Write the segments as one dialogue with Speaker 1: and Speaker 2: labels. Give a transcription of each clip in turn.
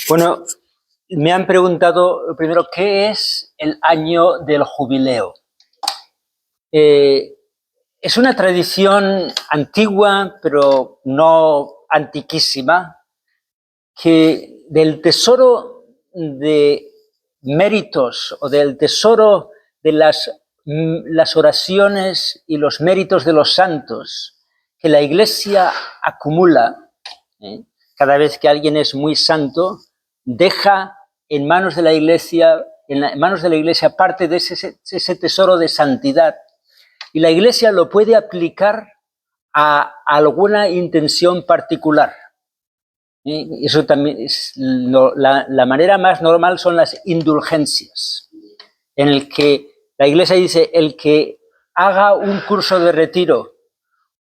Speaker 1: Bueno, me han preguntado primero qué es el año del jubileo. Es una tradición antigua, pero no antiquísima, que del tesoro de méritos o del tesoro de las oraciones y los méritos de los santos que la Iglesia acumula, cada vez que alguien es muy santo, deja en manos de la Iglesia, parte de ese tesoro de santidad, y la Iglesia lo puede aplicar a alguna intención particular. Eso también es la manera más normal, son las indulgencias, en el que la Iglesia dice: el que haga un curso de retiro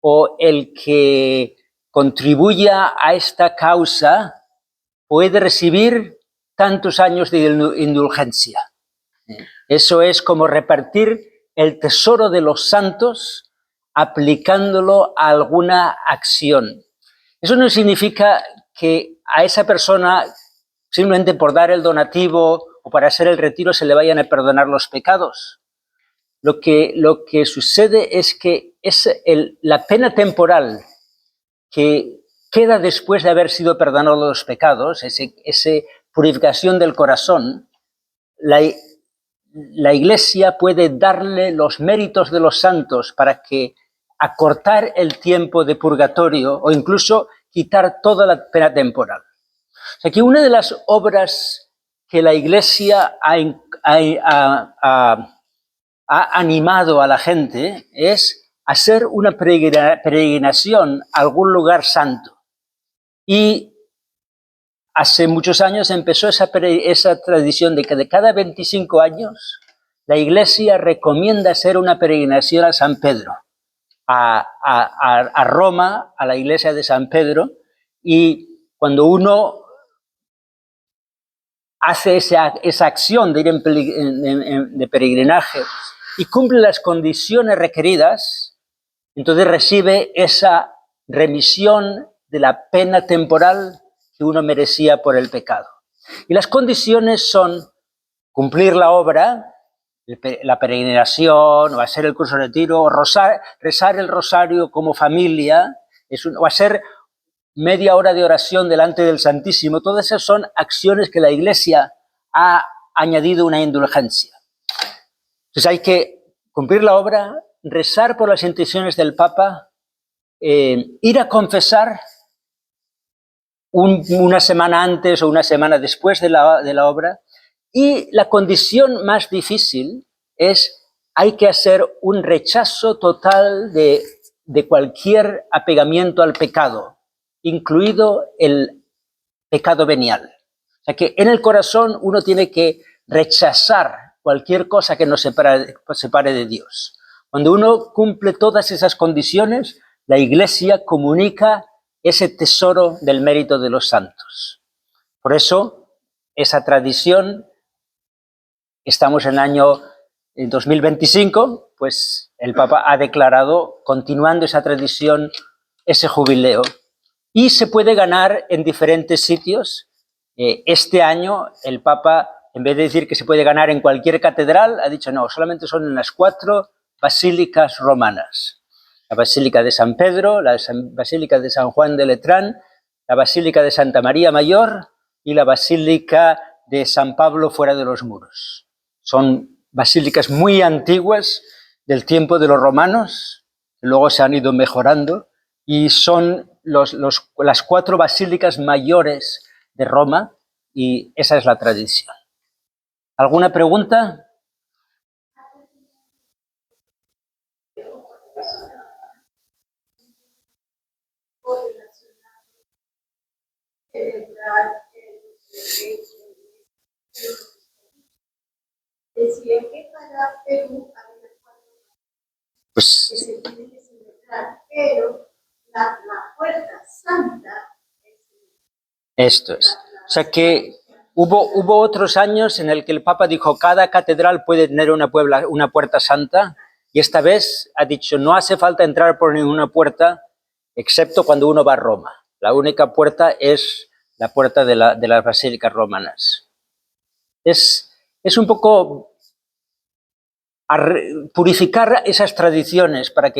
Speaker 1: o el que contribuya a esta causa puede recibir tantos años de indulgencia. Eso es como repartir el tesoro de los santos aplicándolo a alguna acción. Eso no significa que a esa persona, simplemente por dar el donativo o para hacer el retiro, se le vayan a perdonar los pecados. Lo que sucede es que es la pena temporal que queda después de haber sido perdonados los pecados, esa purificación del corazón, la Iglesia puede darle los méritos de los santos para que acortar el tiempo de purgatorio o incluso quitar toda la pena temporal. O sea que una de las obras que la Iglesia ha animado a la gente es hacer una peregrinación a algún lugar santo. Y hace muchos años empezó esa tradición de que de cada 25 años la Iglesia recomienda hacer una peregrinación a San Pedro, a Roma, a la iglesia de San Pedro, y cuando uno hace esa acción de ir de peregrinaje y cumple las condiciones requeridas, entonces recibe esa remisión de la pena temporal que uno merecía por el pecado. Y las condiciones son cumplir la obra, la peregrinación, o hacer el curso de retiro, o rezar el rosario como familia, o hacer media hora de oración delante del Santísimo. Todas esas son acciones que la Iglesia ha añadido una indulgencia. Entonces hay que cumplir la obra, rezar por las intenciones del Papa, ir a confesar una semana antes o una semana después de la obra. Y la condición más difícil es: hay que hacer un rechazo total de cualquier apegamiento al pecado, incluido el pecado venial. O sea que en el corazón uno tiene que rechazar cualquier cosa que nos separe de Dios. Cuando uno cumple todas esas condiciones, la Iglesia comunica ese tesoro del mérito de los santos. Por eso, esa tradición, estamos en el año 2025, pues el Papa ha declarado, continuando esa tradición, ese jubileo. Y se puede ganar en diferentes sitios. Este año el Papa, en vez de decir que se puede ganar en cualquier catedral, ha dicho no, solamente son en las 4 basílicas romanas. La Basílica de San Pedro, la Basílica de San Juan de Letrán, la Basílica de Santa María Mayor y la Basílica de San Pablo fuera de los muros. Son basílicas muy antiguas del tiempo de los romanos, luego se han ido mejorando, y son las 4 basílicas mayores de Roma, y esa es la tradición. ¿Alguna pregunta?
Speaker 2: Decía que para Perú había 4
Speaker 1: pues,
Speaker 2: que se tienen que celebrar, pero la Puerta Santa
Speaker 1: esto es. O sea que hubo otros años en el que el Papa dijo cada catedral puede tener una puerta santa, y esta vez ha dicho no hace falta entrar por ninguna puerta excepto cuando uno va a Roma. La única puerta es la puerta de las basílicas romanas. Es un poco purificar esas tradiciones para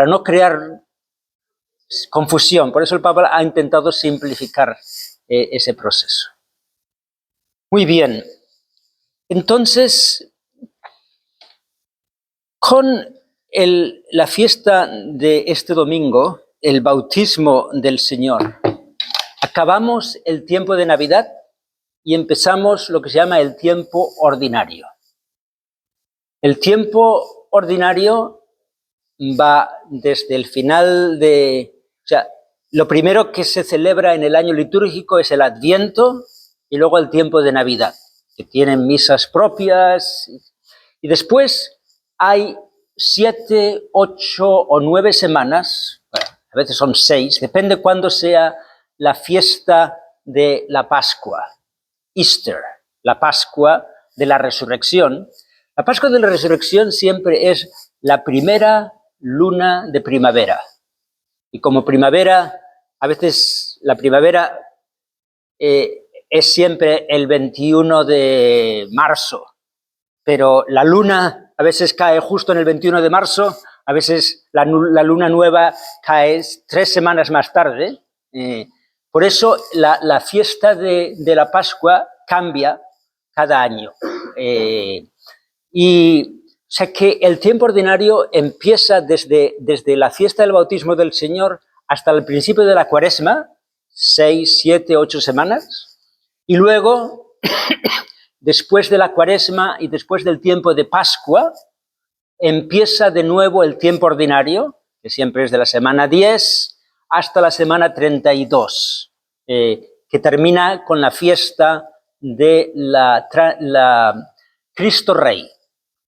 Speaker 1: no crear confusión. Por eso el Papa ha intentado simplificar ese proceso. Muy bien. Entonces, con la fiesta de este domingo, el bautismo del Señor, acabamos el tiempo de Navidad y empezamos lo que se llama el tiempo ordinario. El tiempo ordinario va desde el final lo primero que se celebra en el año litúrgico es el Adviento y luego el tiempo de Navidad, que tienen misas propias. Y después hay 7, 8 o 9 semanas, bueno, a veces son 6, depende cuándo sea la fiesta de la Pascua, Easter, la Pascua de la Resurrección. La Pascua de la Resurrección siempre es la primera luna de primavera. Y como primavera, a veces la primavera es siempre el 21 de marzo, pero la luna a veces cae justo en el 21 de marzo, a veces la luna nueva cae 3 semanas más tarde. Por eso la fiesta de la Pascua cambia cada año. O sea que el tiempo ordinario empieza desde la fiesta del bautismo del Señor hasta el principio de la Cuaresma, 6, 7, 8 semanas, y luego, después de la Cuaresma y después del tiempo de Pascua, empieza de nuevo el tiempo ordinario, que siempre es de la semana 10 hasta la semana 32, que termina con la fiesta de la Cristo Rey.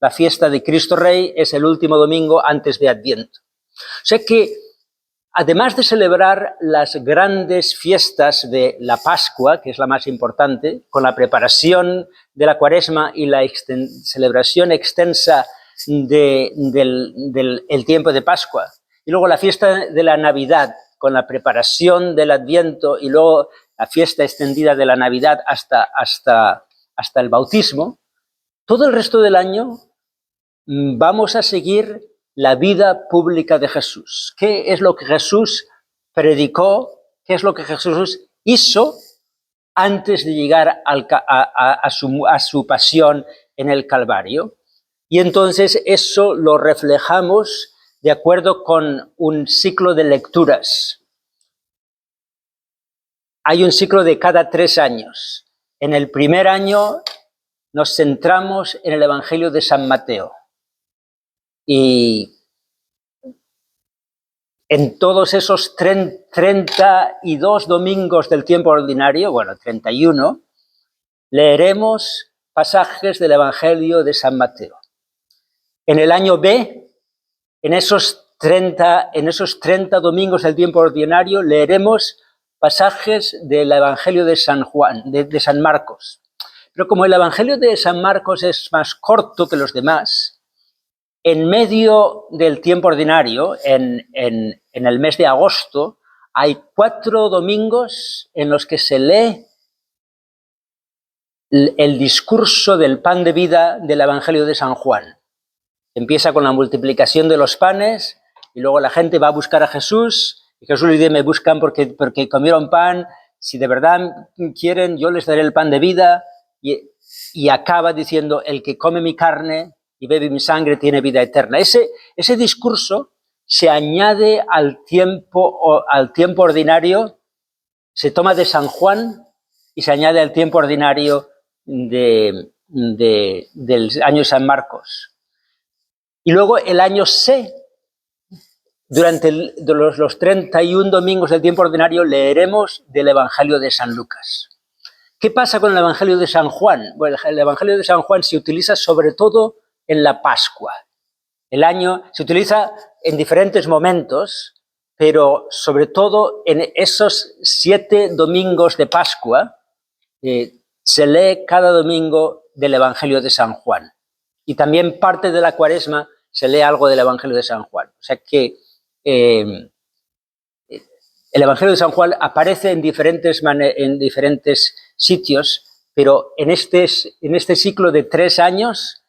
Speaker 1: La fiesta de Cristo Rey es el último domingo antes de Adviento. O sea que, además de celebrar las grandes fiestas de la Pascua, que es la más importante, con la preparación de la Cuaresma y la celebración extensa del tiempo de Pascua, y luego la fiesta de la Navidad, con la preparación del Adviento, y luego la fiesta extendida de la Navidad hasta el bautismo, todo el resto del año vamos a seguir la vida pública de Jesús. ¿Qué es lo que Jesús predicó? ¿Qué es lo que Jesús hizo antes de llegar a su pasión en el Calvario? Y entonces eso lo reflejamos de acuerdo con un ciclo de lecturas. Hay un ciclo de cada 3 años. En el primer año nos centramos en el Evangelio de San Mateo. Y en todos esos 32 domingos del tiempo ordinario, bueno, 31, leeremos pasajes del Evangelio de San Mateo. En el año B, en esos 30 domingos del tiempo ordinario, leeremos pasajes del Evangelio de San Juan, de San Marcos. Pero como el Evangelio de San Marcos es más corto que los demás, en medio del tiempo ordinario, en el mes de agosto, hay 4 domingos en los que se lee el discurso del pan de vida del Evangelio de San Juan. Empieza con la multiplicación de los panes y luego la gente va a buscar a Jesús y Jesús le dice, me buscan porque comieron pan, si de verdad quieren yo les daré el pan de vida, y acaba diciendo, el que come mi carne y bebe mi sangre tiene vida eterna. Ese discurso se añade al tiempo ordinario, se toma de San Juan y se añade al tiempo ordinario del año de San Marcos. Y luego el año C, durante los 31 domingos del tiempo ordinario, leeremos del Evangelio de San Lucas. ¿Qué pasa con el Evangelio de San Juan? Bueno, el Evangelio de San Juan se utiliza sobre todo en la Pascua. El año se utiliza en diferentes momentos, pero sobre todo en esos 7 domingos de Pascua se lee cada domingo del Evangelio de San Juan. Y también parte de la Cuaresma se lee algo del Evangelio de San Juan. O sea que El Evangelio de San Juan aparece en diferentes sitios, pero en este ciclo de 3 años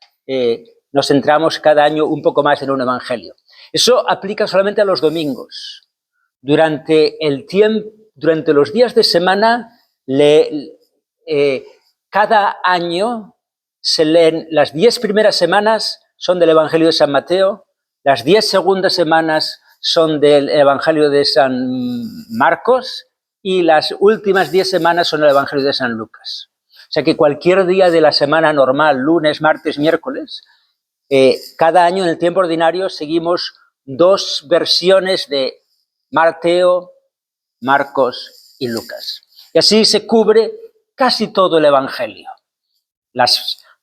Speaker 1: nos centramos cada año un poco más en un Evangelio. Eso aplica solamente a los domingos. Durante los días de semana, cada año se leen las 10 primeras semanas son del Evangelio de San Mateo, las 10 segundas semanas son del Evangelio de San Marcos y las últimas 10 semanas son el Evangelio de San Lucas. O sea que cualquier día de la semana normal, lunes, martes, miércoles, cada año en el tiempo ordinario seguimos 2 versiones de Mateo, Marcos y Lucas. Y así se cubre casi todo el Evangelio.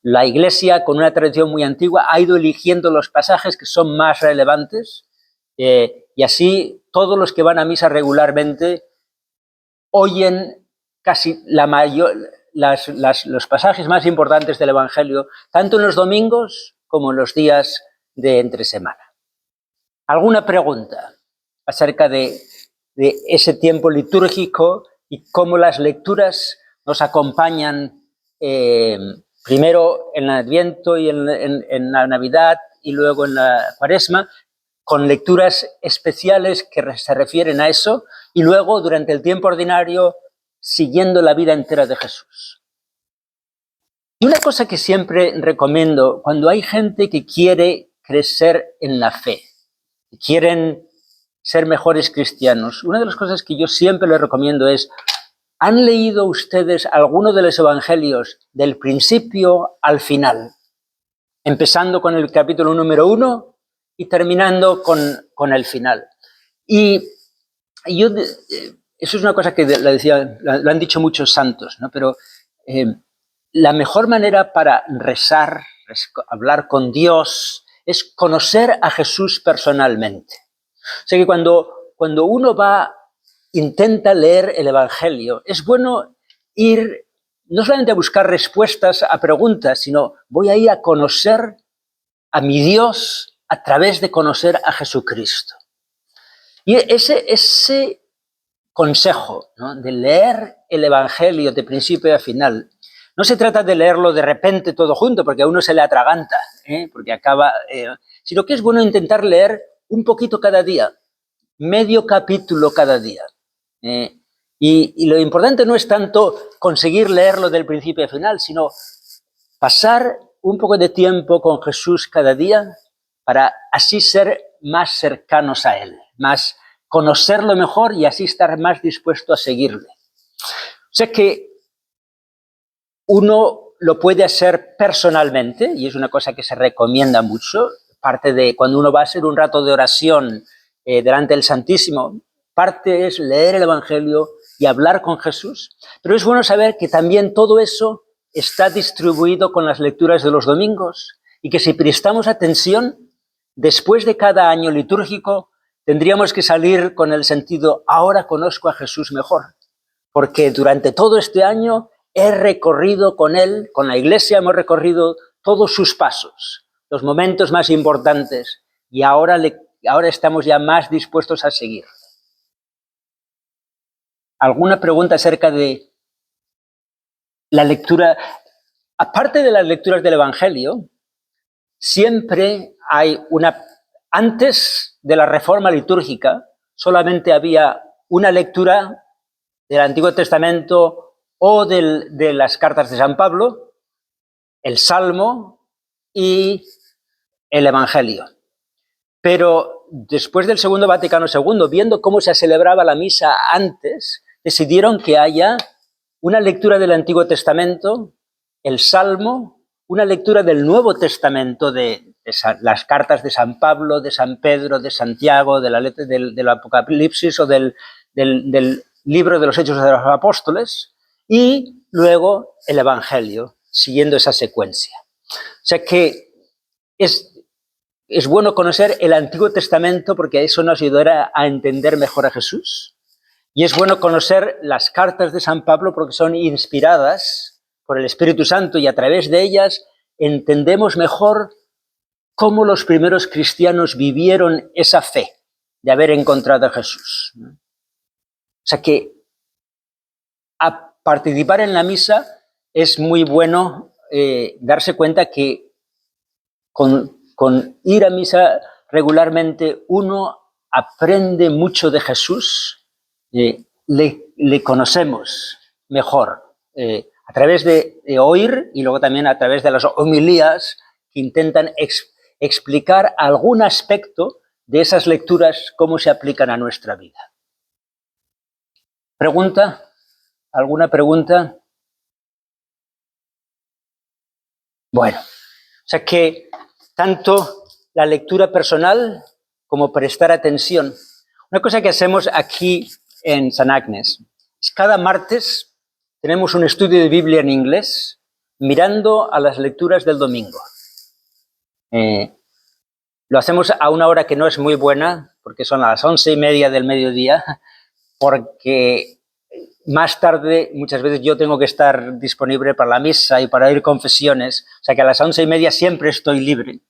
Speaker 1: La Iglesia, con una tradición muy antigua, ha ido eligiendo los pasajes que son más relevantes y así todos los que van a misa regularmente oyen casi los pasajes más importantes del Evangelio, tanto en los domingos como en los días de entre semana. ¿Alguna pregunta acerca de ese tiempo litúrgico y cómo las lecturas nos acompañan primero en el Adviento y en la Navidad y luego en la Cuaresma, con lecturas especiales que se refieren a eso, y luego durante el tiempo ordinario siguiendo la vida entera de Jesús? Y una cosa que siempre recomiendo cuando hay gente que quiere crecer en la fe, que quieren ser mejores cristianos, una de las cosas que yo siempre les recomiendo es: ¿han leído ustedes alguno de los evangelios del principio al final? Empezando con el capítulo número 1 y terminando con el final. Y yo, eso es una cosa que lo han dicho muchos santos, ¿no? Pero la mejor manera para rezar, hablar con Dios, es conocer a Jesús personalmente. O sea que cuando uno intenta leer el Evangelio, es bueno ir no solamente a buscar respuestas a preguntas, sino voy a ir a conocer a mi Dios a través de conocer a Jesucristo. Y ese consejo, ¿no?, de leer el Evangelio de principio a final, no se trata de leerlo de repente todo junto, porque a uno se le atraganta, porque acaba, sino que es bueno intentar leer un poquito cada día, medio capítulo cada día. Y lo importante no es tanto conseguir leerlo del principio al final, sino pasar un poco de tiempo con Jesús cada día para así ser más cercanos a Él, más conocerlo mejor y así estar más dispuesto a seguirle. O sea que uno lo puede hacer personalmente, y es una cosa que se recomienda mucho. Parte de cuando uno va a hacer un rato de oración delante del Santísimo, parte es leer el Evangelio y hablar con Jesús, pero es bueno saber que también todo eso está distribuido con las lecturas de los domingos y que si prestamos atención, después de cada año litúrgico, tendríamos que salir con el sentido: ahora conozco a Jesús mejor, porque durante todo este año he recorrido con Él, con la Iglesia hemos recorrido todos sus pasos, los momentos más importantes, y ahora estamos ya más dispuestos a seguir. ¿Alguna pregunta acerca de la lectura? Aparte de las lecturas del Evangelio, siempre hay antes de la reforma litúrgica, solamente había una lectura del Antiguo Testamento o de las cartas de San Pablo, el Salmo y el Evangelio. Pero después del Segundo Vaticano II, viendo cómo se celebraba la misa antes, decidieron que haya una lectura del Antiguo Testamento, el Salmo, una lectura del Nuevo Testamento, de las cartas de San Pablo, de San Pedro, de Santiago, de la letra del Apocalipsis o del libro de los Hechos de los Apóstoles, y luego el Evangelio, siguiendo esa secuencia. O sea que es bueno conocer el Antiguo Testamento porque eso nos ayudará a entender mejor a Jesús. Y es bueno conocer las cartas de San Pablo porque son inspiradas por el Espíritu Santo y a través de ellas entendemos mejor cómo los primeros cristianos vivieron esa fe de haber encontrado a Jesús. O sea que a participar en la misa es muy bueno darse cuenta que con ir a misa regularmente uno aprende mucho de Jesús, le conocemos mejor a través de oír y luego también a través de las homilías que intentan explicar algún aspecto de esas lecturas, cómo se aplican a nuestra vida. ¿Pregunta? ¿Alguna pregunta? Bueno, o sea que tanto la lectura personal como prestar atención. Una cosa que hacemos aquí en San Agnes es cada martes tenemos un estudio de Biblia en inglés mirando a las lecturas del domingo. Lo hacemos a una hora que no es muy buena, porque son a las 11:30 del mediodía, porque más tarde muchas veces yo tengo que estar disponible para la misa y para oír confesiones, o sea que a las 11:30 siempre estoy libre.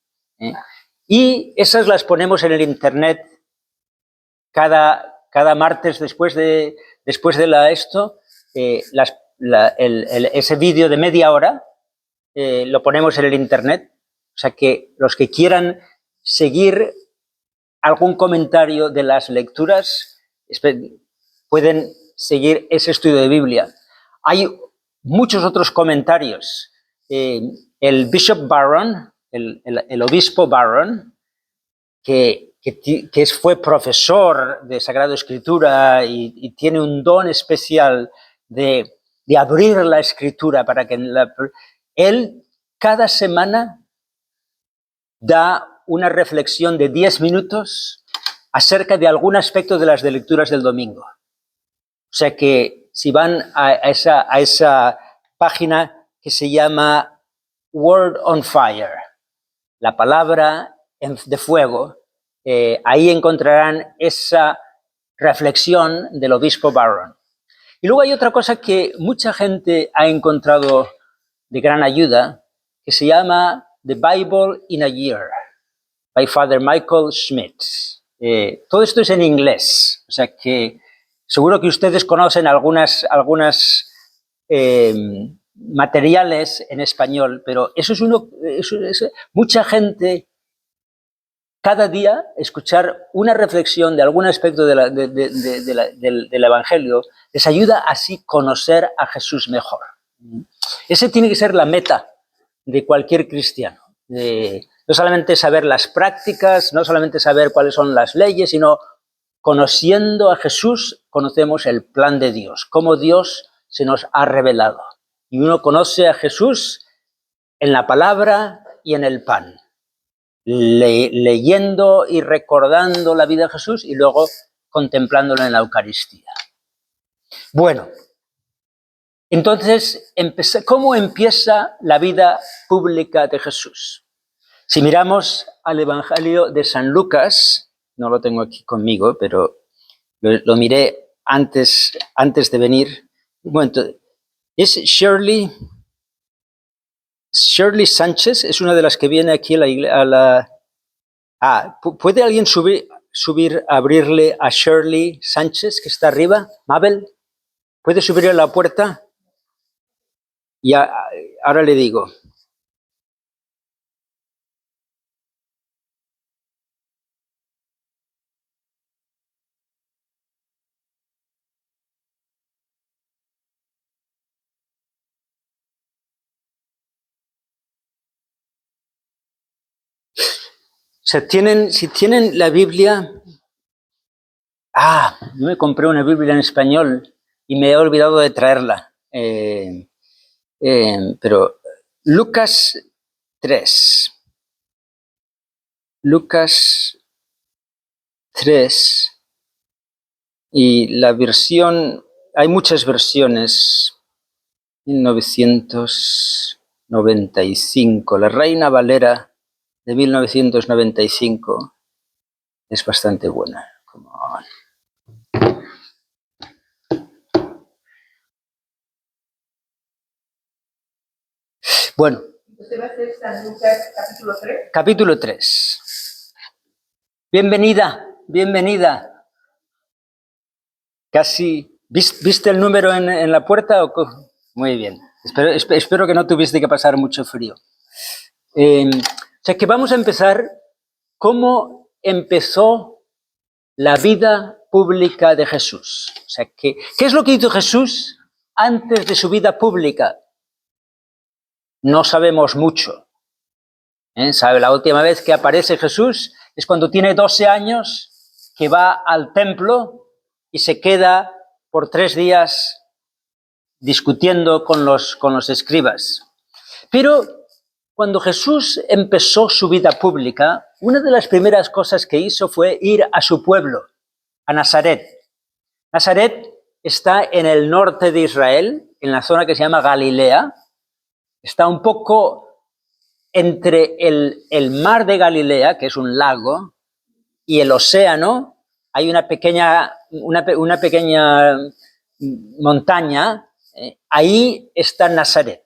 Speaker 1: Y esas las ponemos en el internet cada martes después de ese vídeo de media hora lo ponemos en el internet, o sea que los que quieran seguir algún comentario de las lecturas pueden seguir ese estudio de Biblia. Hay muchos otros comentarios. El Bishop Barron, el obispo Barron, que fue profesor de Sagrada Escritura y tiene un don especial de abrir la Escritura para que él cada semana da una reflexión de 10 minutos acerca de algún aspecto de las lecturas del domingo. O sea que si van a esa página que se llama Word on Fire, la palabra de fuego, ahí encontrarán esa reflexión del obispo Barron. Y luego hay otra cosa que mucha gente ha encontrado de gran ayuda, que se llama The Bible in a Year, by Father Michael Schmidt. Todo esto es en inglés, o sea que seguro que ustedes conocen algunas materiales en español, pero eso es mucha gente cada día escuchar una reflexión de algún aspecto del Evangelio les ayuda así conocer a Jesús mejor. Ese tiene que ser la meta de cualquier cristiano. No solamente saber las prácticas, no solamente saber cuáles son las leyes, sino conociendo a Jesús, conocemos el plan de Dios, cómo Dios se nos ha revelado. Y uno conoce a Jesús en la palabra y en el pan, leyendo y recordando la vida de Jesús y luego contemplándolo en la Eucaristía. Bueno, entonces, ¿cómo empieza la vida pública de Jesús? Si miramos al Evangelio de San Lucas, no lo tengo aquí conmigo, pero lo miré antes de venir. Un momento, es Shirley Sánchez, es una de las que viene aquí a la ¿puede alguien subir, abrirle a Shirley Sánchez, que está arriba? Mabel, ¿puede subir a la puerta? Y ahora le digo. Si tienen la Biblia... yo me compré una Biblia en español y me he olvidado de traerla. Pero Lucas 3. Lucas 3. Y la versión... Hay muchas versiones. 1995. La Reina Valera de 1995 es bastante buena. Bueno.
Speaker 3: ¿Usted va a hacer San Lucas capítulo 3?
Speaker 1: Capítulo 3. Bienvenida. Casi. ¿Viste el número en la puerta? Muy bien. Espero que no tuviste que pasar mucho frío. O sea que vamos a empezar cómo empezó la vida pública de Jesús. O sea, ¿qué es lo que hizo Jesús antes de su vida pública? No sabemos mucho. ¿Sabe? La última vez que aparece Jesús es cuando tiene 12 años, que va al templo y se queda por 3 días discutiendo con los escribas. Pero cuando Jesús empezó su vida pública, una de las primeras cosas que hizo fue ir a su pueblo, a Nazaret. Nazaret está en el norte de Israel, en la zona que se llama Galilea. Está un poco entre el mar de Galilea, que es un lago, y el océano. Hay una pequeña montaña. Ahí está Nazaret.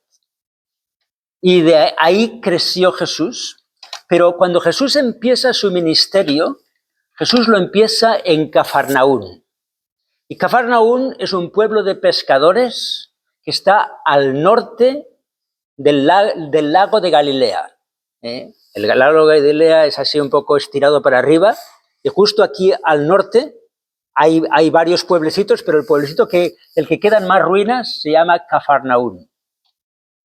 Speaker 1: Y de ahí creció Jesús. Pero cuando Jesús empieza su ministerio, Jesús lo empieza en Cafarnaún. Y Cafarnaún es un pueblo de pescadores que está al norte del lago de Galilea. El lago de Galilea es así un poco estirado para arriba, y justo aquí al norte hay varios pueblecitos, pero el pueblecito el que quedan más ruinas se llama Cafarnaún.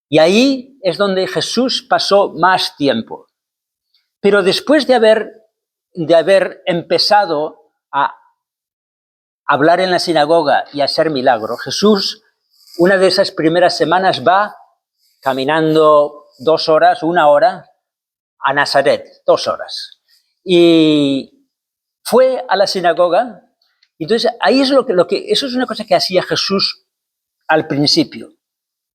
Speaker 1: Y ahí es donde Jesús pasó más tiempo. Pero después de haber empezado a hablar en la sinagoga y a hacer milagros, Jesús, una de esas primeras semanas, va caminando 2 horas, 1 hora, a Nazaret, 2 horas. Y fue a la sinagoga. Entonces, ahí es eso es una cosa que hacía Jesús al principio.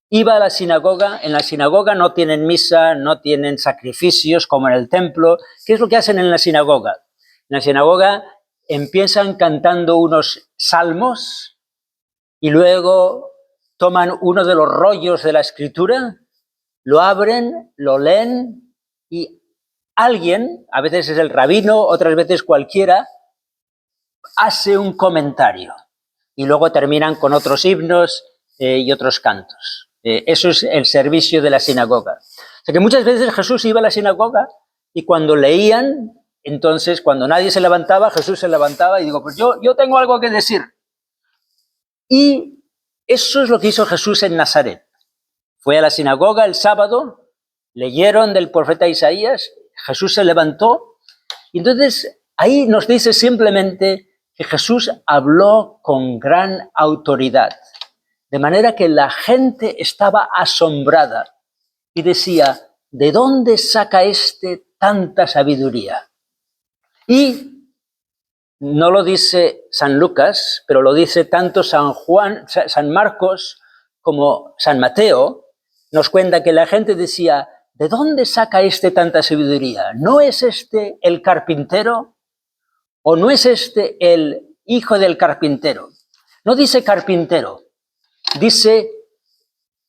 Speaker 1: Iba a la sinagoga. En la sinagoga no tienen misa, no tienen sacrificios como en el templo. ¿Qué es lo que hacen en la sinagoga? En la sinagoga empiezan cantando unos salmos y luego toman uno de los rollos de la escritura, lo abren, lo leen y alguien, a veces es el rabino, otras veces cualquiera, hace un comentario y luego terminan con otros himnos y otros cantos. Eso es el servicio de la sinagoga. O sea que muchas veces Jesús iba a la sinagoga y cuando leían, entonces cuando nadie se levantaba, Jesús se levantaba y digo, pues yo tengo algo que decir. Y eso es lo que hizo Jesús en Nazaret. Fue a la sinagoga el sábado, leyeron del profeta Isaías, Jesús se levantó y entonces ahí nos dice simplemente que Jesús habló con gran autoridad, de manera que la gente estaba asombrada y decía, ¿de dónde saca tanta sabiduría? Y no lo dice San Lucas, pero lo dice tanto San Marcos como San Mateo, nos cuenta que la gente decía, ¿de dónde saca tanta sabiduría? ¿No es el carpintero? ¿O no es el hijo del carpintero? No dice carpintero, dice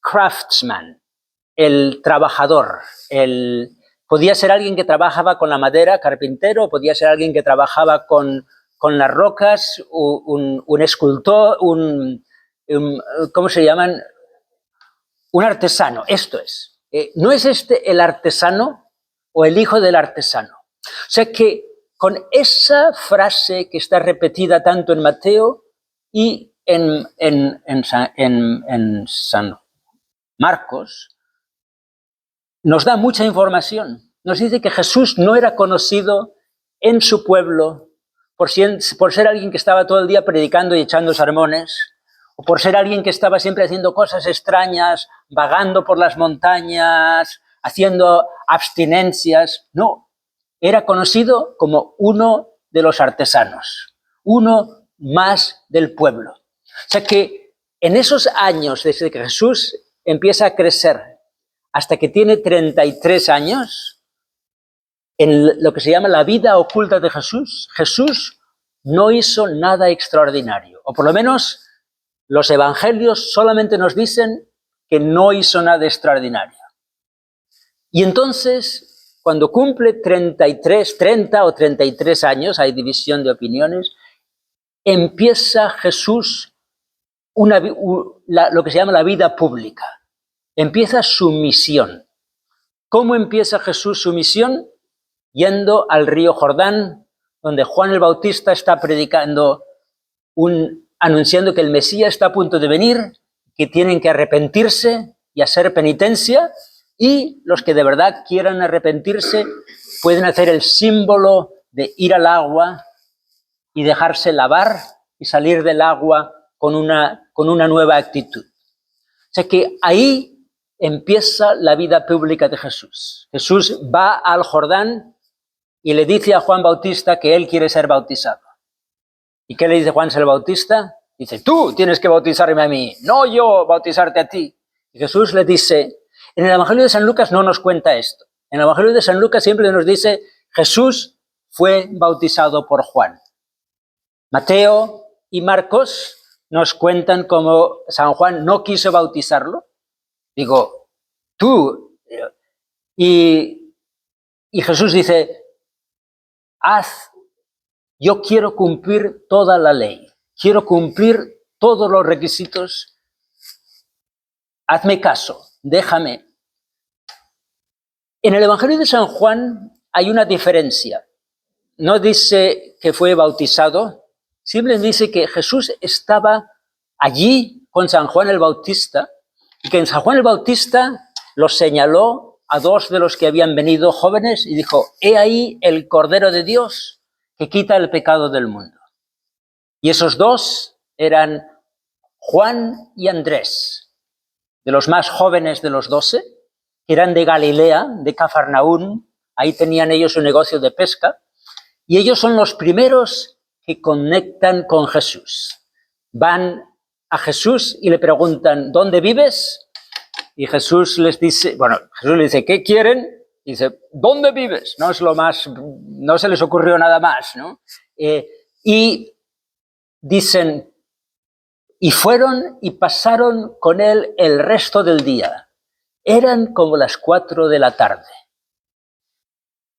Speaker 1: craftsman, el trabajador. Podía ser alguien que trabajaba con la madera, carpintero, podía ser alguien que trabajaba con las rocas, un escultor, ¿cómo se llaman? Un artesano, esto es. ¿No es el artesano o el hijo del artesano? O sea que con esa frase que está repetida tanto en Mateo y en San Marcos, nos da mucha información. Nos dice que Jesús no era conocido en su pueblo por ser alguien que estaba todo el día predicando y echando sermones, o por ser alguien que estaba siempre haciendo cosas extrañas, vagando por las montañas, haciendo abstinencias. No, era conocido como uno de los artesanos, uno más del pueblo. O sea que en esos años, desde que Jesús empieza a crecer hasta que tiene 33 años, en lo que se llama la vida oculta de Jesús, Jesús no hizo nada extraordinario, o por lo menos los evangelios solamente nos dicen que no hizo nada extraordinario. Y entonces, cuando cumple 30 o 33 años, hay división de opiniones, empieza Jesús lo que se llama la vida pública. Empieza su misión. ¿Cómo empieza Jesús su misión? Yendo al río Jordán, donde Juan el Bautista está predicando, anunciando que el Mesías está a punto de venir, que tienen que arrepentirse y hacer penitencia, y los que de verdad quieran arrepentirse pueden hacer el símbolo de ir al agua y dejarse lavar y salir del agua con una nueva actitud. O sea que ahí empieza la vida pública de Jesús. Jesús va al Jordán y le dice a Juan Bautista que él quiere ser bautizado. ¿Y qué le dice Juan el Bautista? Dice, tú tienes que bautizarme a mí, no yo bautizarte a ti. Y Jesús le dice, en el Evangelio de San Lucas no nos cuenta esto. En el Evangelio de San Lucas siempre nos dice, Jesús fue bautizado por Juan. Mateo y Marcos nos cuentan cómo San Juan no quiso bautizarlo. Digo, tú. Y Jesús dice, yo quiero cumplir toda la ley, quiero cumplir todos los requisitos, hazme caso, déjame. En el Evangelio de San Juan hay una diferencia. No dice que fue bautizado, simplemente dice que Jesús estaba allí con San Juan el Bautista y que en San Juan el Bautista lo señaló a dos de los que habían venido jóvenes y dijo, he ahí el Cordero de Dios que quita el pecado del mundo. Y esos dos eran Juan y Andrés, de los más jóvenes de los 12, que eran de Galilea, de Cafarnaún, ahí tenían ellos un negocio de pesca, y ellos son los primeros que conectan con Jesús. Van a Jesús y le preguntan, ¿dónde vives? Y Jesús les dice, Jesús les dice, ¿qué quieren? Y dice, ¿dónde vives? No es lo más, no se les ocurrió nada más, ¿no? Y dicen, y fueron y pasaron con él el resto del día. Eran como las 4 de la tarde.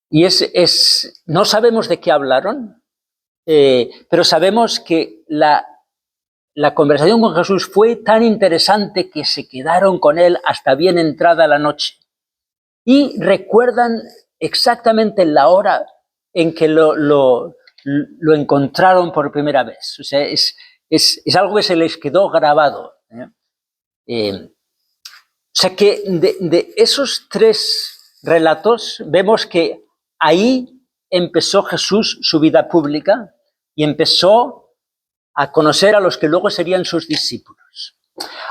Speaker 1: Y no sabemos de qué hablaron, pero sabemos que la conversación con Jesús fue tan interesante que se quedaron con él hasta bien entrada la noche. Y recuerdan exactamente la hora en que lo encontraron por primera vez. O sea, es algo que se les quedó grabado. O sea que de esos 3 relatos vemos que ahí empezó Jesús su vida pública y empezó a conocer a los que luego serían sus discípulos.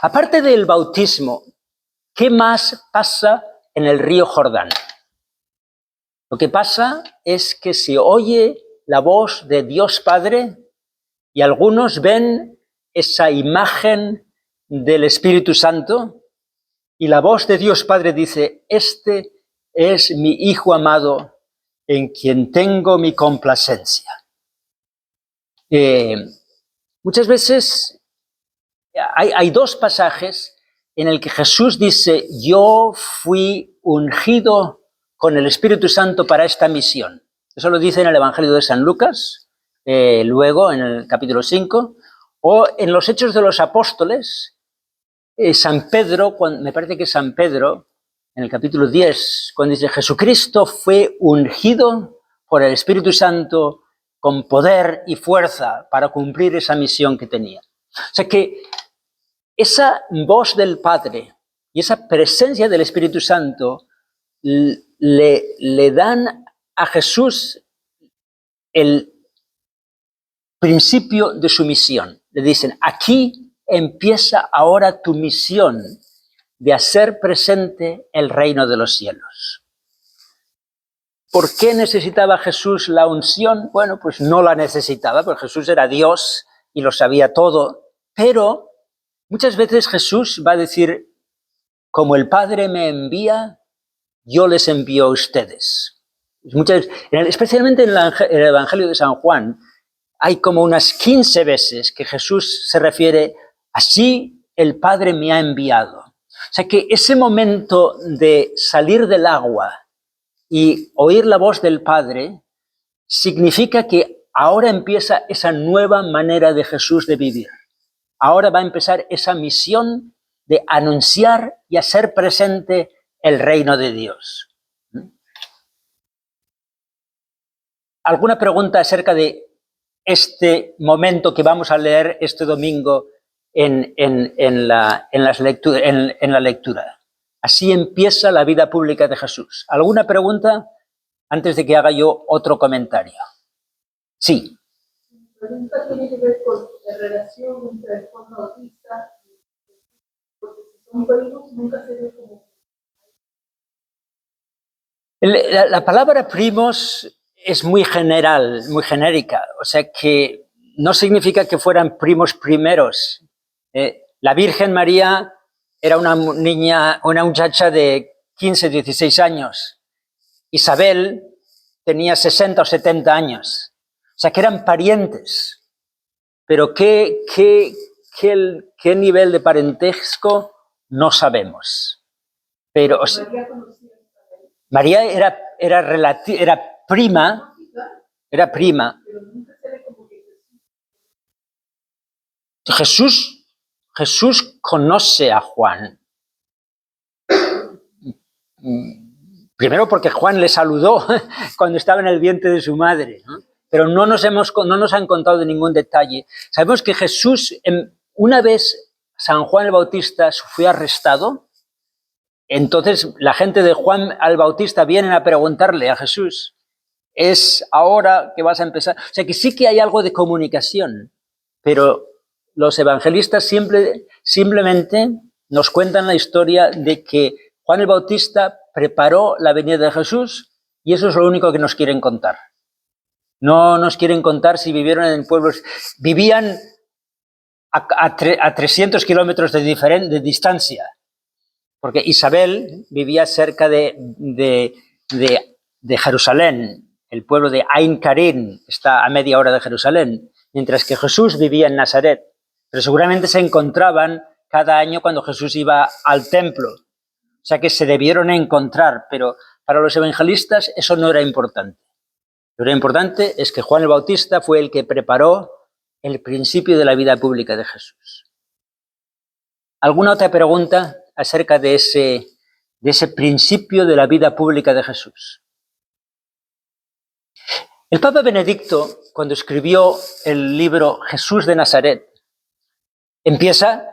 Speaker 1: Aparte del bautismo, ¿qué más pasa en el río Jordán? Lo que pasa es que se oye la voz de Dios Padre y algunos ven esa imagen del Espíritu Santo y la voz de Dios Padre dice, este es mi Hijo amado en quien tengo mi complacencia. Muchas veces hay 2 pasajes en el que Jesús dice, yo fui ungido con el Espíritu Santo para esta misión. Eso lo dice en el Evangelio de San Lucas, luego en el capítulo 5, o en los Hechos de los Apóstoles, San Pedro, me parece que San Pedro, en el capítulo 10, cuando dice, Jesucristo fue ungido por el Espíritu Santo con poder y fuerza para cumplir esa misión que tenía. O sea que esa voz del Padre y esa presencia del Espíritu Santo le dan a Jesús el principio de su misión. Le dicen, aquí empieza ahora tu misión de hacer presente el reino de los cielos. ¿Por qué necesitaba Jesús la unción? Bueno, pues no la necesitaba, porque Jesús era Dios y lo sabía todo, pero muchas veces Jesús va a decir, como el Padre me envía, yo les envío a ustedes. Especialmente en el Evangelio de San Juan, hay como unas 15 veces que Jesús se refiere, así el Padre me ha enviado. O sea que ese momento de salir del agua y oír la voz del Padre significa que ahora empieza esa nueva manera de Jesús de vivir. Ahora va a empezar esa misión de anunciar y hacer presente el reino de Dios. ¿Alguna pregunta acerca de este momento que vamos a leer este domingo en la lectura? Así empieza la vida pública de Jesús. ¿Alguna pregunta antes de que haga yo otro comentario? Sí.
Speaker 3: Mi pregunta tiene que ver con la relación entre Juan Bautista y porque si son primos nunca se ve como...
Speaker 1: La palabra primos es muy general, muy genérica, o sea que no significa que fueran primos primeros. La Virgen María era una muchacha de 15, 16 años. Isabel tenía 60 o 70 años. O sea que eran parientes. Pero qué nivel de parentesco no sabemos. Pero María era prima,
Speaker 3: Pero nunca se ve como que
Speaker 1: Jesús conoce a Juan. Primero porque Juan le saludó cuando estaba en el vientre de su madre, ¿no? Pero no nos han contado de ningún detalle. Sabemos que Jesús, una vez San Juan el Bautista fue arrestado, entonces la gente de Juan el Bautista vienen a preguntarle a Jesús, ¿es ahora que vas a empezar? O sea que sí que hay algo de comunicación, pero los evangelistas simplemente nos cuentan la historia de que Juan el Bautista preparó la venida de Jesús y eso es lo único que nos quieren contar. No nos quieren contar si vivieron en pueblos, vivían a 300 kilómetros de distancia, porque Isabel vivía cerca de Jerusalén, el pueblo de Ain Karim está a media hora de Jerusalén, mientras que Jesús vivía en Nazaret, pero seguramente se encontraban cada año cuando Jesús iba al templo, o sea que se debieron encontrar, pero para los evangelistas eso no era importante. Lo importante es que Juan el Bautista fue el que preparó el principio de la vida pública de Jesús. ¿Alguna otra pregunta acerca de ese principio de la vida pública de Jesús? El Papa Benedicto, cuando escribió el libro Jesús de Nazaret, empieza,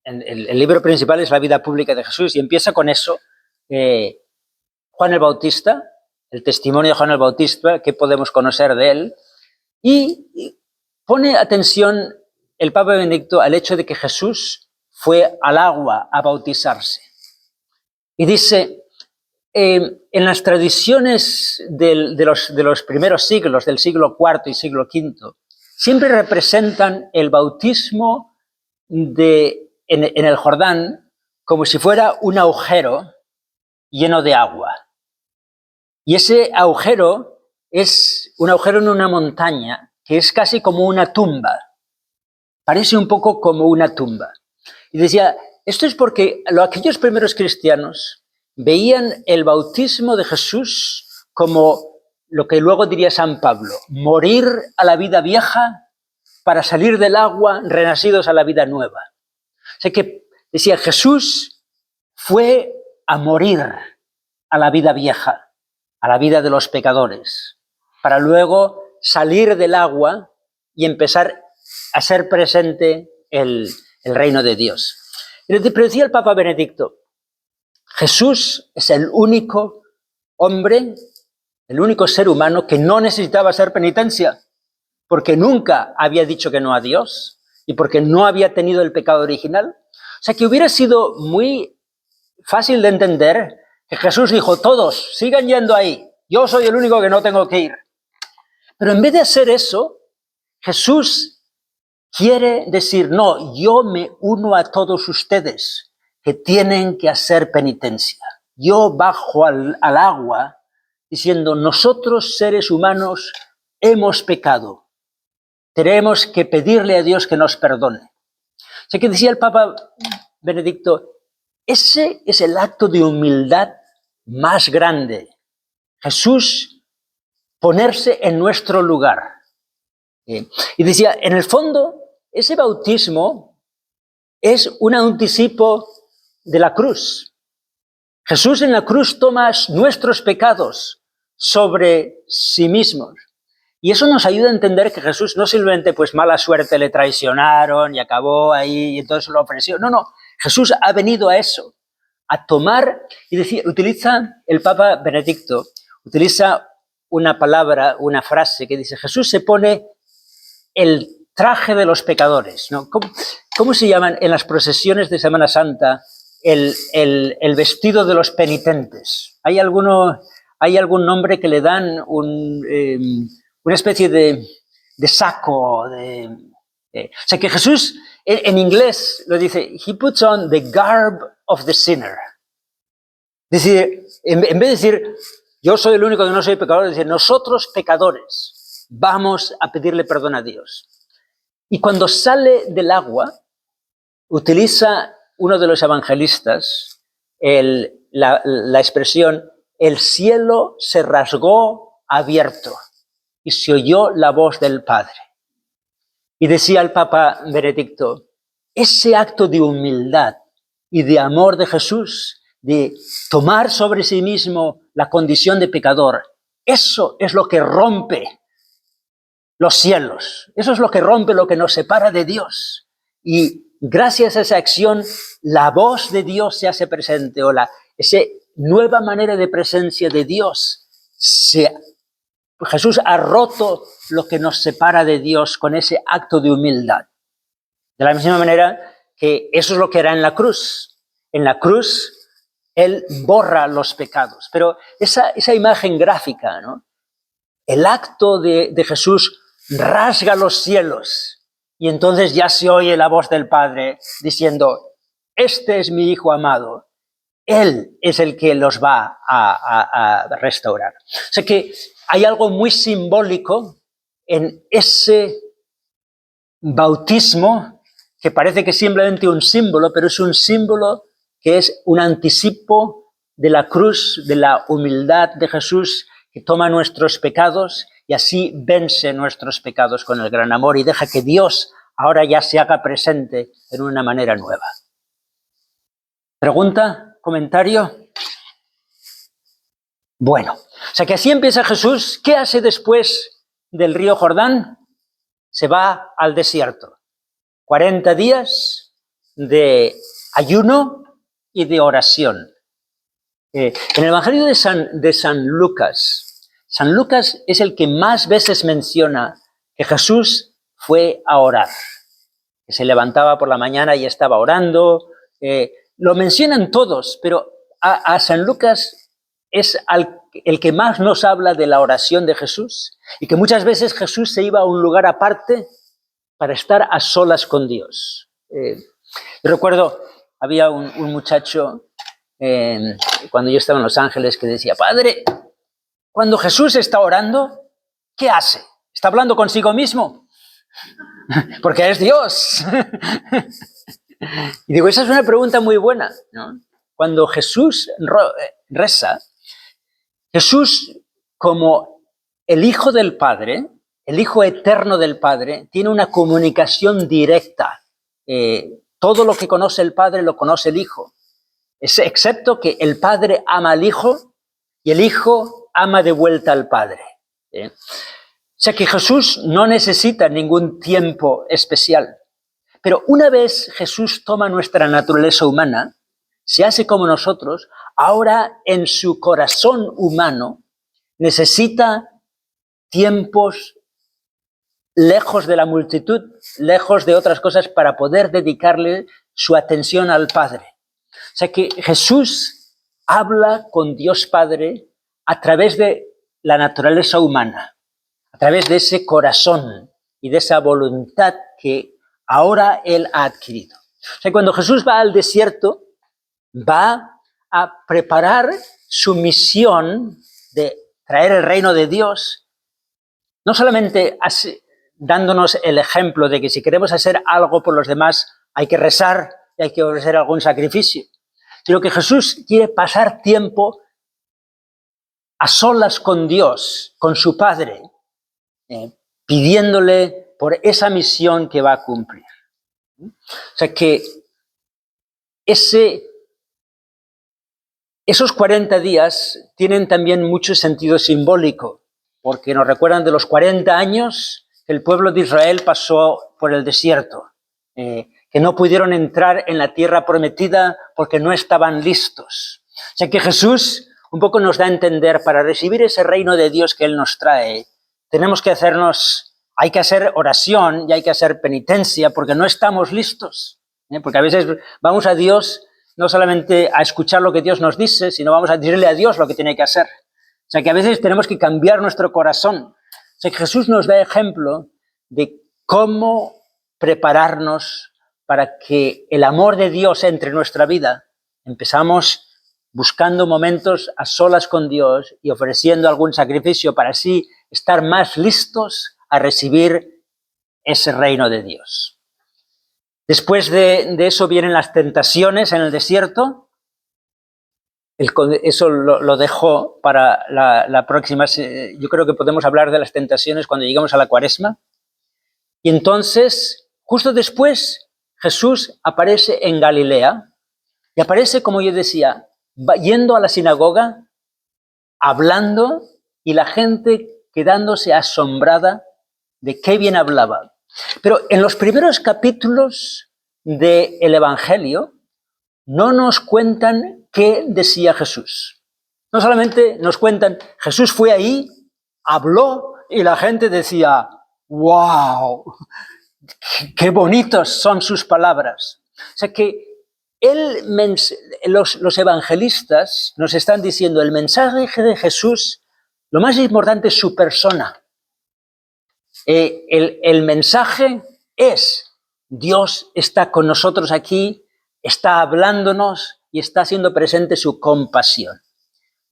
Speaker 1: el libro principal es la vida pública de Jesús, y empieza con eso, Juan el Bautista, el testimonio de Juan el Bautista, qué podemos conocer de él, y pone atención el Papa Benedicto al hecho de que Jesús fue al agua a bautizarse. Y dice, en las tradiciones de los primeros siglos, del siglo IV y siglo V, siempre representan el bautismo en el Jordán como si fuera un agujero lleno de agua. Y ese agujero es un agujero en una montaña que es casi como una tumba. Parece un poco como una tumba. Y decía, esto es porque aquellos primeros cristianos veían el bautismo de Jesús como lo que luego diría San Pablo, morir a la vida vieja para salir del agua renacidos a la vida nueva. O sea que decía, Jesús fue a morir a la vida vieja, a la vida de los pecadores, para luego salir del agua y empezar a ser presente el reino de Dios. Pero decía el Papa Benedicto, Jesús es el único hombre, el único ser humano que no necesitaba hacer penitencia, porque nunca había dicho que no a Dios y porque no había tenido el pecado original. O sea que hubiera sido muy fácil de entender que Jesús dijo, todos sigan yendo ahí, yo soy el único que no tengo que ir. Pero en vez de hacer eso, Jesús quiere decir, no, yo me uno a todos ustedes que tienen que hacer penitencia. Yo bajo al agua diciendo, nosotros seres humanos hemos pecado. Tenemos que pedirle a Dios que nos perdone. O sea que decía el Papa Benedicto, ese es el acto de humildad más grande. Jesús ponerse en nuestro lugar. Y decía, en el fondo, ese bautismo es un anticipo de la cruz. Jesús en la cruz toma nuestros pecados sobre sí mismos. Y eso nos ayuda a entender que Jesús no simplemente, pues mala suerte, le traicionaron y acabó ahí y entonces lo ofreció. No, Jesús ha venido a eso, a tomar, y decir, utiliza el Papa Benedicto, utiliza una palabra, una frase que dice, Jesús se pone el traje de los pecadores, ¿no? ¿Cómo se llaman en las procesiones de Semana Santa el vestido de los penitentes? ¿Hay algún nombre que le dan una especie de saco? O sea, que Jesús en inglés lo dice, he puts on the garb of the sinner. Es decir, en vez de decir, yo soy el único que no soy pecador, dice, nosotros pecadores vamos a pedirle perdón a Dios. Y cuando sale del agua, utiliza uno de los evangelistas la expresión, el cielo se rasgó abierto y se oyó la voz del Padre. Y decía el Papa Benedicto, ese acto de humildad y de amor de Jesús, de tomar sobre sí mismo la condición de pecador, eso es lo que rompe los cielos, eso es lo que rompe lo que nos separa de Dios. Y gracias a esa acción, la voz de Dios se hace presente, o esa nueva manera de presencia de Dios. Jesús ha roto lo que nos separa de Dios con ese acto de humildad. De la misma manera que eso es lo que hará en la cruz. En la cruz, Él borra los pecados. Pero esa imagen gráfica, ¿no? El acto de Jesús rasga los cielos y entonces ya se oye la voz del Padre diciendo, este es mi Hijo amado, Él es el que los va a restaurar. O sea que hay algo muy simbólico en ese bautismo que parece que es simplemente un símbolo, pero es un símbolo que es un anticipo de la cruz, de la humildad de Jesús, que toma nuestros pecados y así vence nuestros pecados con el gran amor y deja que Dios ahora ya se haga presente en una manera nueva. ¿Pregunta? ¿Comentario? Bueno, o sea que así empieza Jesús. ¿Qué hace después del río Jordán? Se va al desierto. 40 días de ayuno y de oración. En el Evangelio de San Lucas es el que más veces menciona que Jesús fue a orar. Que se levantaba por la mañana y estaba orando. Lo mencionan todos, pero a San Lucas es el que más nos habla de la oración de Jesús y que muchas veces Jesús se iba a un lugar aparte para estar a solas con Dios. Yo recuerdo, había un muchacho cuando yo estaba en Los Ángeles que decía, Padre, cuando Jesús está orando, ¿qué hace? ¿Está hablando consigo mismo? Porque es Dios. Y digo, esa es una pregunta muy buena, ¿no? Cuando Jesús reza, Jesús, como el Hijo del Padre, el Hijo eterno del Padre, tiene una comunicación directa. Todo lo que conoce el Padre lo conoce el Hijo. Excepto que el Padre ama al Hijo y el Hijo ama de vuelta al Padre. O sea que Jesús no necesita ningún tiempo especial. Pero una vez Jesús toma nuestra naturaleza humana, se hace como nosotros, ahora en su corazón humano necesita tiempos lejos de la multitud, lejos de otras cosas para poder dedicarle su atención al Padre. O sea que Jesús habla con Dios Padre a través de la naturaleza humana, a través de ese corazón y de esa voluntad que ahora Él ha adquirido. O sea, cuando Jesús va al desierto, va a preparar su misión de traer el reino de Dios, no solamente dándonos el ejemplo de que si queremos hacer algo por los demás hay que rezar y hay que ofrecer algún sacrificio, sino que Jesús quiere pasar tiempo a solas con Dios, con su Padre, pidiéndole por esa misión que va a cumplir. O sea que esos 40 días tienen también mucho sentido simbólico, porque nos recuerdan de los 40 años que el pueblo de Israel pasó por el desierto, que no pudieron entrar en la tierra prometida porque no estaban listos. O sea que Jesús un poco nos da a entender, para recibir ese reino de Dios que Él nos trae, hay que hacer oración y hay que hacer penitencia porque no estamos listos. Porque a veces vamos a Dios no solamente a escuchar lo que Dios nos dice, sino vamos a decirle a Dios lo que tiene que hacer. O sea que a veces tenemos que cambiar nuestro corazón. O sea que Jesús nos da ejemplo de cómo prepararnos para que el amor de Dios entre en nuestra vida. Empezamos buscando momentos a solas con Dios y ofreciendo algún sacrificio para así estar más listos a recibir ese reino de Dios. Después de eso vienen las tentaciones en el desierto. Eso lo dejo para la próxima. Yo creo que podemos hablar de las tentaciones cuando lleguemos a la Cuaresma. Y entonces, justo después, Jesús aparece en Galilea y aparece, como yo decía, yendo a la sinagoga, hablando y la gente quedándose asombrada de qué bien hablaba. Pero en los primeros capítulos del Evangelio no nos cuentan qué decía Jesús. No solamente nos cuentan, Jesús fue ahí, habló y la gente decía, ¡wow! ¡Qué bonitos son sus palabras! O sea que los evangelistas nos están diciendo, el mensaje de Jesús, lo más importante es su persona. El mensaje es, Dios está con nosotros aquí, está hablándonos y está haciendo presente su compasión.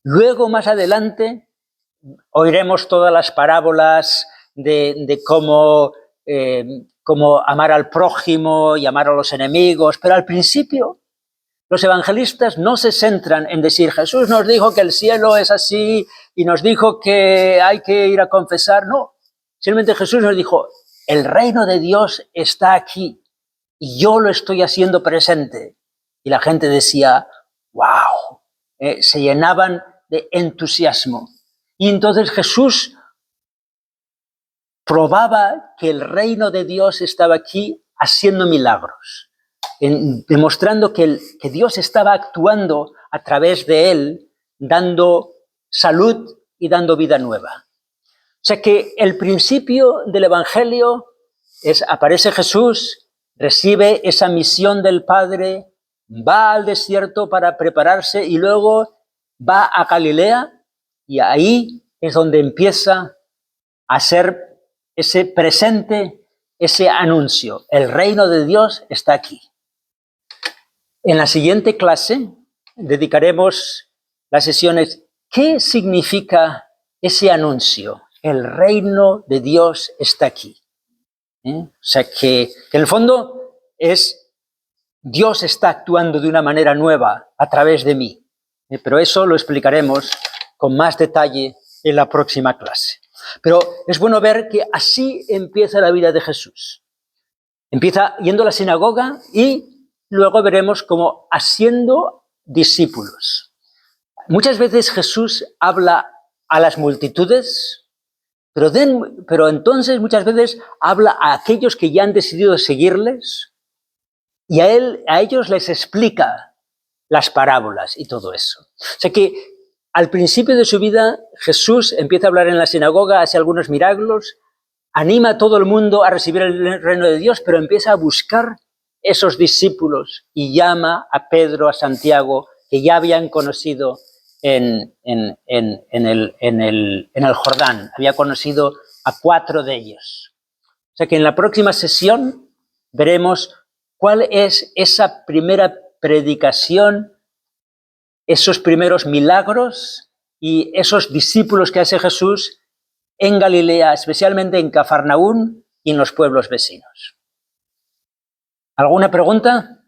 Speaker 1: Luego, más adelante, oiremos todas las parábolas de cómo amar al prójimo y amar a los enemigos, pero al principio los evangelistas no se centran en decir, Jesús nos dijo que el cielo es así y nos dijo que hay que ir a confesar. No, simplemente Jesús nos dijo, el reino de Dios está aquí y yo lo estoy haciendo presente. Y la gente decía, wow, se llenaban de entusiasmo. Y entonces Jesús probaba que el reino de Dios estaba aquí haciendo milagros, demostrando que Dios estaba actuando a través de él, dando salud y dando vida nueva. O sea que el principio del Evangelio aparece Jesús, recibe esa misión del Padre, va al desierto para prepararse y luego va a Galilea y ahí es donde empieza a ser ese presente, ese anuncio. El reino de Dios está aquí. En la siguiente clase dedicaremos las sesiones ¿qué significa ese anuncio? El reino de Dios está aquí. O sea que en el fondo es Dios está actuando de una manera nueva a través de mí. Pero eso lo explicaremos con más detalle en la próxima clase. Pero es bueno ver que así empieza la vida de Jesús. Empieza yendo a la sinagoga y luego veremos cómo haciendo discípulos. Muchas veces Jesús habla a las multitudes, pero entonces muchas veces habla a aquellos que ya han decidido seguirles y a ellos les explica las parábolas y todo eso. O sea que al principio de su vida Jesús empieza a hablar en la sinagoga, hace algunos milagros, anima a todo el mundo a recibir el reino de Dios, pero empieza a buscar esos discípulos y llama a Pedro, a Santiago, que ya habían conocido en el Jordán. Había conocido a 4 de ellos. O sea que en la próxima sesión veremos cuál es esa primera predicación, esos primeros milagros y esos discípulos que hace Jesús en Galilea, especialmente en Cafarnaún y en los pueblos vecinos. ¿Alguna pregunta?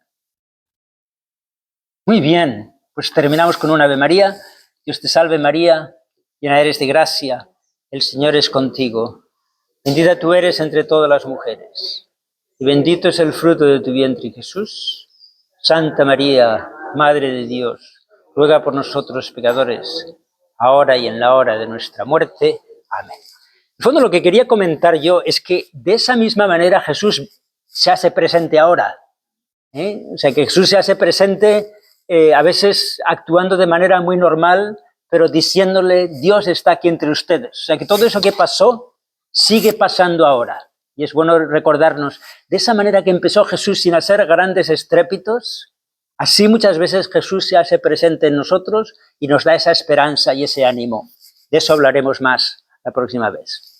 Speaker 1: Muy bien, pues terminamos con una Ave María. Dios te salve María, llena eres de gracia, el Señor es contigo. Bendita tú eres entre todas las mujeres, y bendito es el fruto de tu vientre, Jesús. Santa María, Madre de Dios, ruega por nosotros pecadores, ahora y en la hora de nuestra muerte. Amén. En el fondo, lo que quería comentar yo es que de esa misma manera Jesús se hace presente ahora. O sea, que Jesús se hace presente a veces actuando de manera muy normal, pero diciéndole, Dios está aquí entre ustedes. O sea, que todo eso que pasó sigue pasando ahora. Y es bueno recordarnos, de esa manera que empezó Jesús sin hacer grandes estrépitos, así muchas veces Jesús se hace presente en nosotros y nos da esa esperanza y ese ánimo. De eso hablaremos más la próxima vez.